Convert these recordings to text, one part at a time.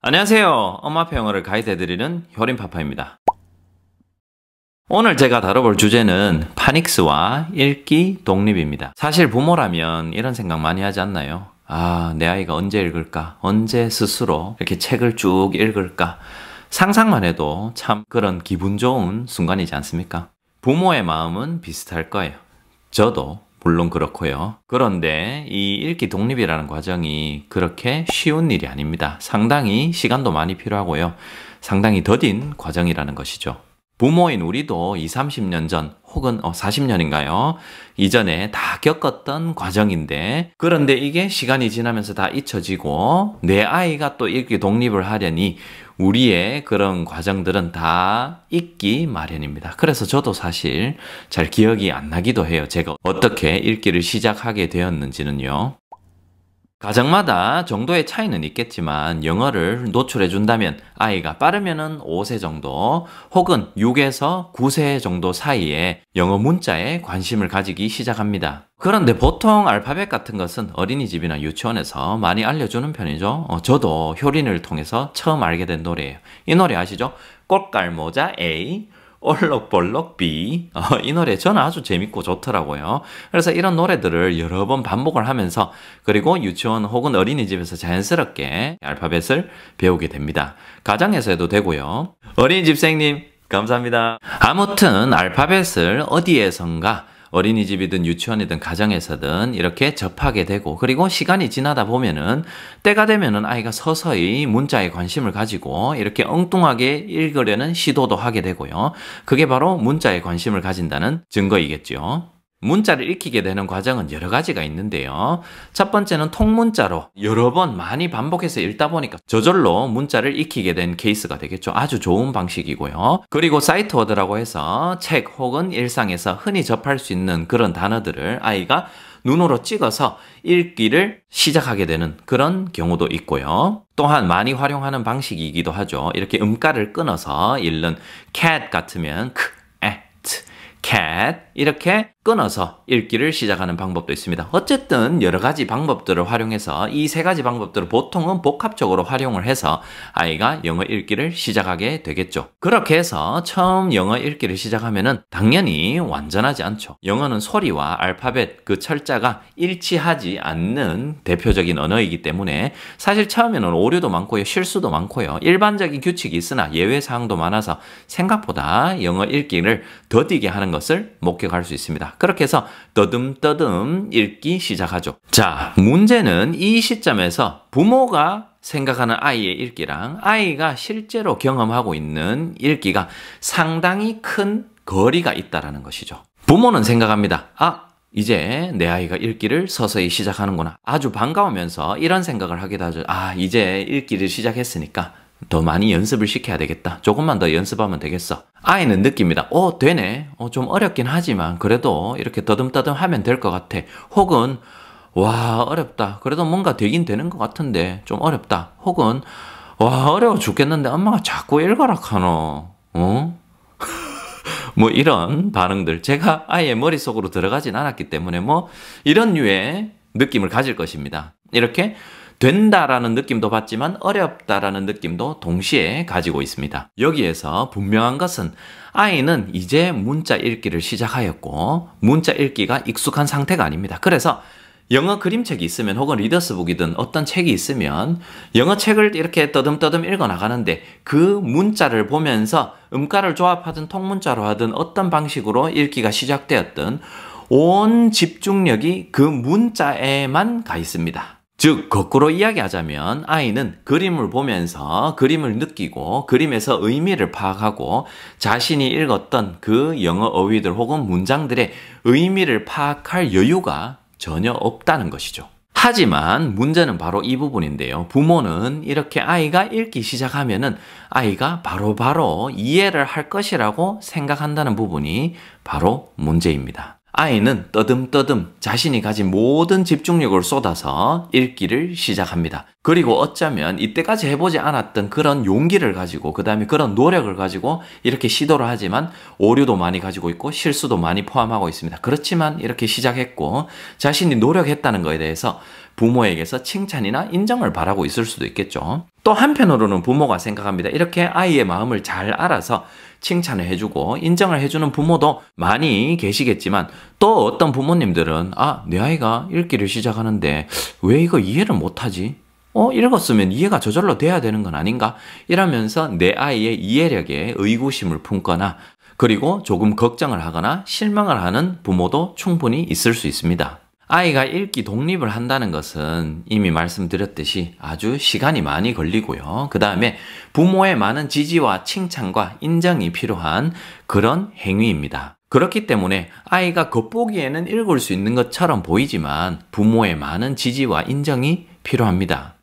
안녕하세요. 엄마표 영어를 가이드해드리는 효린파파입니다. 오늘 제가 다뤄볼 주제는 파닉스와 읽기 독립입니다. 사실 부모라면 이런 생각 많이 하지 않나요? 내 아이가 언제 읽을까? 언제 스스로 이렇게 책을 쭉 읽을까? 상상만 해도 참 그런 기분 좋은 순간이지 않습니까? 부모의 마음은 비슷할 거예요. 저도 물론 그렇고요. 그런데 이 읽기 독립이라는 과정이 그렇게 쉬운 일이 아닙니다. 상당히 시간도 많이 필요하고요. 상당히 더딘 과정이라는 것이죠. 부모인 우리도 20, 30년 전 혹은 40년인가요? 이전에 다 겪었던 과정인데, 그런데 이게 시간이 지나면서 다 잊혀지고 내 아이가 또 읽기 독립을 하려니 우리의 그런 과정들은 다 잊기 마련입니다. 그래서 저도 사실 잘 기억이 안 나기도 해요. 제가 어떻게 읽기를 시작하게 되었는지는요. 가정마다 정도의 차이는 있겠지만 영어를 노출해 준다면 아이가 빠르면은 5세 정도 혹은 6에서 9세 정도 사이에 영어 문자에 관심을 가지기 시작합니다. 그런데 보통 알파벳 같은 것은 어린이집이나 유치원에서 많이 알려주는 편이죠. 저도 효린을 통해서 처음 알게 된 노래예요. 이 노래 아시죠? 꽃갈모자 A, 올록볼록 B. 이 노래 저는 아주 재밌고 좋더라고요. 그래서 이런 노래들을 여러 번 반복을 하면서, 그리고 유치원 혹은 어린이집에서 자연스럽게 알파벳을 배우게 됩니다. 가정에서 해도 되고요. 어린이집생님 감사합니다. 아무튼 알파벳을 어디에선가 어린이집이든 유치원이든 가정에서든 이렇게 접하게 되고, 그리고 시간이 지나다 보면은 때가 되면은 아이가 서서히 문자에 관심을 가지고 이렇게 엉뚱하게 읽으려는 시도도 하게 되고요. 그게 바로 문자에 관심을 가진다는 증거이겠죠. 문자를 익히게 되는 과정은 여러 가지가 있는데요. 첫 번째는 통문자로 여러 번 많이 반복해서 읽다 보니까 저절로 문자를 익히게 된 케이스가 되겠죠. 아주 좋은 방식이고요. 그리고 사이트 워드라고 해서 책 혹은 일상에서 흔히 접할 수 있는 그런 단어들을 아이가 눈으로 찍어서 읽기를 시작하게 되는 그런 경우도 있고요. 또한 많이 활용하는 방식이기도 하죠. 이렇게 음가를 끊어서 읽는 cat 같으면 cat 이렇게 끊어서 읽기를 시작하는 방법도 있습니다. 어쨌든 여러 가지 방법들을 활용해서 이 세 가지 방법들을 보통은 복합적으로 활용을 해서 아이가 영어 읽기를 시작하게 되겠죠. 그렇게 해서 처음 영어 읽기를 시작하면은 당연히 완전하지 않죠. 영어는 소리와 알파벳 그 철자가 일치하지 않는 대표적인 언어이기 때문에 사실 처음에는 오류도 많고요, 실수도 많고요, 일반적인 규칙이 있으나 예외 사항도 많아서 생각보다 영어 읽기를 더디게 하는 것을 목격할 수 있습니다. 그렇게 해서 떠듬떠듬 읽기 시작하죠. 자, 문제는 이 시점에서 부모가 생각하는 아이의 읽기랑 아이가 실제로 경험하고 있는 읽기가 상당히 큰 거리가 있다는 것이죠. 부모는 생각합니다. 이제 내 아이가 읽기를 서서히 시작하는구나. 아주 반가우면서 이런 생각을 하기도 하죠. 이제 읽기를 시작했으니까 더 많이 연습을 시켜야 되겠다. 조금만 더 연습하면 되겠어. 아이는 느낍니다. 되네. 좀 어렵긴 하지만 그래도 이렇게 더듬더듬 하면 될 것 같아. 혹은 와, 어렵다. 그래도 뭔가 되긴 되는 것 같은데 좀 어렵다. 혹은 와, 어려워 죽겠는데 엄마가 자꾸 읽어라 카노. 뭐 이런 반응들. 제가 아이의 머릿속으로 들어가진 않았기 때문에 이런 류의 느낌을 가질 것입니다. 이렇게 된다라는 느낌도 받지만 어렵다라는 느낌도 동시에 가지고 있습니다. 여기에서 분명한 것은 아이는 이제 문자 읽기를 시작하였고 문자 읽기가 익숙한 상태가 아닙니다. 그래서 영어 그림책이 있으면 혹은 리더스북이든 어떤 책이 있으면 영어 책을 이렇게 떠듬떠듬 읽어 나가는데 그 문자를 보면서 음가를 조합하든 통문자로 하든 어떤 방식으로 읽기가 시작되었든 온 집중력이 그 문자에만 가 있습니다. 즉 거꾸로 이야기하자면 아이는 그림을 보면서 그림을 느끼고 그림에서 의미를 파악하고 자신이 읽었던 그 영어 어휘들 혹은 문장들의 의미를 파악할 여유가 전혀 없다는 것이죠. 하지만 문제는 바로 이 부분인데요. 부모는 이렇게 아이가 읽기 시작하면은 아이가 바로바로 이해를 할 것이라고 생각한다는 부분이 바로 문제입니다. 아이는 떠듬떠듬 자신이 가진 모든 집중력을 쏟아서 읽기를 시작합니다. 그리고 어쩌면 이때까지 해보지 않았던 그런 용기를 가지고 그 다음에 그런 노력을 가지고 이렇게 시도를 하지만 오류도 많이 가지고 있고 실수도 많이 포함하고 있습니다. 그렇지만 이렇게 시작했고 자신이 노력했다는 것에 대해서 부모에게서 칭찬이나 인정을 바라고 있을 수도 있겠죠. 또 한편으로는 부모가 생각합니다. 이렇게 아이의 마음을 잘 알아서 칭찬을 해주고 인정을 해주는 부모도 많이 계시겠지만 또 어떤 부모님들은 내 아이가 읽기를 시작하는데 왜 이거 이해를 못하지? 읽었으면 이해가 저절로 돼야 되는 건 아닌가? 이러면서 내 아이의 이해력에 의구심을 품거나 그리고 조금 걱정을 하거나 실망을 하는 부모도 충분히 있을 수 있습니다. 아이가 읽기 독립을 한다는 것은 이미 말씀드렸듯이 아주 시간이 많이 걸리고요. 그 다음에 부모의 많은 지지와 칭찬과 인정이 필요한 그런 행위입니다. 그렇기 때문에 아이가 겉보기에는 읽을 수 있는 것처럼 보이지만 부모의 많은 지지와 인정이 필요합니다.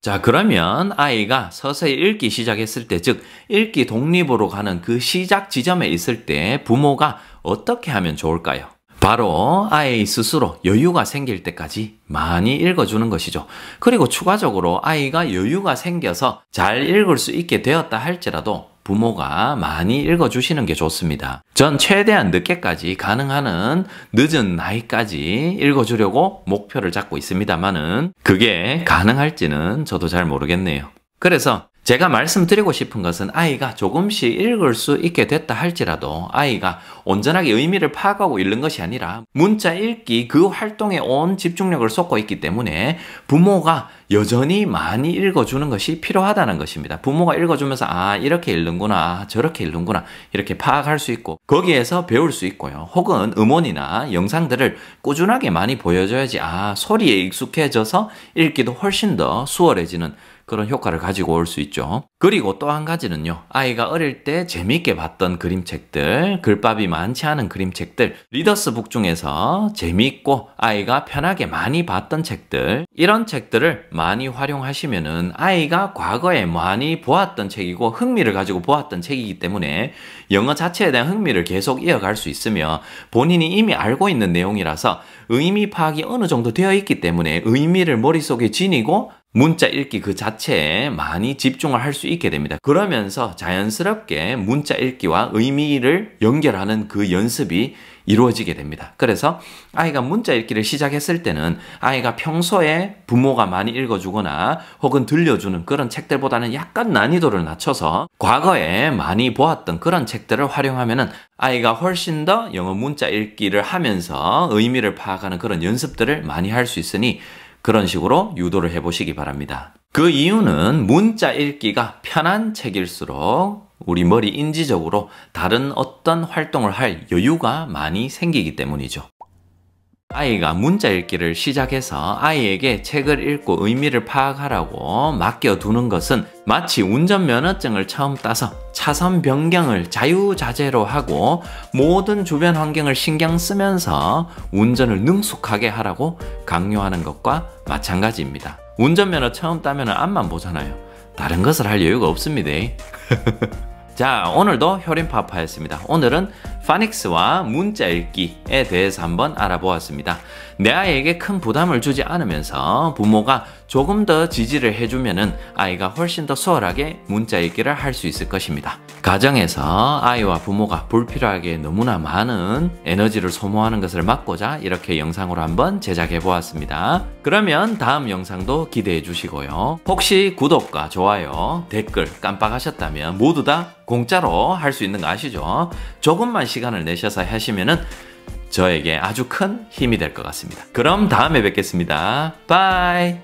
자, 그러면 아이가 서서히 읽기 시작했을 때, 즉 읽기 독립으로 가는 그 시작 지점에 있을 때 부모가 어떻게 하면 좋을까요? 바로 아이 스스로 여유가 생길 때까지 많이 읽어주는 것이죠. 그리고 추가적으로 아이가 여유가 생겨서 잘 읽을 수 있게 되었다 할지라도 부모가 많이 읽어주시는 게 좋습니다. 전 최대한 늦게까지 가능한 늦은 나이까지 읽어주려고 목표를 잡고 있습니다만은 그게 가능할지는 저도 잘 모르겠네요. 그래서 제가 말씀드리고 싶은 것은 아이가 조금씩 읽을 수 있게 됐다 할지라도 아이가 온전하게 의미를 파악하고 읽는 것이 아니라 문자 읽기 그 활동에 온 집중력을 쏟고 있기 때문에 부모가 여전히 많이 읽어주는 것이 필요하다는 것입니다. 부모가 읽어주면서 이렇게 읽는구나, 저렇게 읽는구나 이렇게 파악할 수 있고 거기에서 배울 수 있고요. 혹은 음원이나 영상들을 꾸준하게 많이 보여줘야지 소리에 익숙해져서 읽기도 훨씬 더 수월해지는 그런 효과를 가지고 올 수 있죠. 그리고 또 한 가지는요. 아이가 어릴 때 재미있게 봤던 그림책들, 글밥이 많지 않은 그림책들, 리더스북 중에서 재미있고 아이가 편하게 많이 봤던 책들, 이런 책들을 많이 활용하시면은 아이가 과거에 많이 보았던 책이고 흥미를 가지고 보았던 책이기 때문에 영어 자체에 대한 흥미를 계속 이어갈 수 있으며 본인이 이미 알고 있는 내용이라서 의미 파악이 어느 정도 되어 있기 때문에 의미를 머릿속에 지니고 문자 읽기 그 자체에 많이 집중을 할 수 있게 됩니다. 그러면서 자연스럽게 문자 읽기와 의미를 연결하는 그 연습이 이루어지게 됩니다. 그래서 아이가 문자 읽기를 시작했을 때는 아이가 평소에 부모가 많이 읽어주거나 혹은 들려주는 그런 책들보다는 약간 난이도를 낮춰서 과거에 많이 보았던 그런 책들을 활용하면은 아이가 훨씬 더 영어 문자 읽기를 하면서 의미를 파악하는 그런 연습들을 많이 할 수 있으니 그런 식으로 유도를 해보시기 바랍니다. 그 이유는 문자 읽기가 편한 책일수록 우리 머리 인지적으로 다른 어떤 활동을 할 여유가 많이 생기기 때문이죠. 아이가 문자 읽기를 시작해서 아이에게 책을 읽고 의미를 파악하라고 맡겨두는 것은 마치 운전면허증을 처음 따서 차선 변경을 자유자재로 하고 모든 주변 환경을 신경 쓰면서 운전을 능숙하게 하라고 강요하는 것과 마찬가지입니다. 운전면허 처음 따면 앞만 보잖아요. 다른 것을 할 여유가 없습니다. 자, 오늘도 효림파파였습니다. 오늘은 파닉스와 문자 읽기에 대해서 한번 알아보았습니다. 내 아이에게 큰 부담을 주지 않으면서 부모가 조금 더 지지를 해주면은 아이가 훨씬 더 수월하게 문자 읽기를 할 수 있을 것입니다. 가정에서 아이와 부모가 불필요하게 너무나 많은 에너지를 소모하는 것을 막고자 이렇게 영상으로 한번 제작해 보았습니다. 그러면 다음 영상도 기대해 주시고요. 혹시 구독과 좋아요, 댓글 깜빡하셨다면 모두 다 공짜로 할 수 있는 거 아시죠? 조금만 시간을 내셔서 하시면은 저에게 아주 큰 힘이 될 것 같습니다. 그럼 다음에 뵙겠습니다. 바이.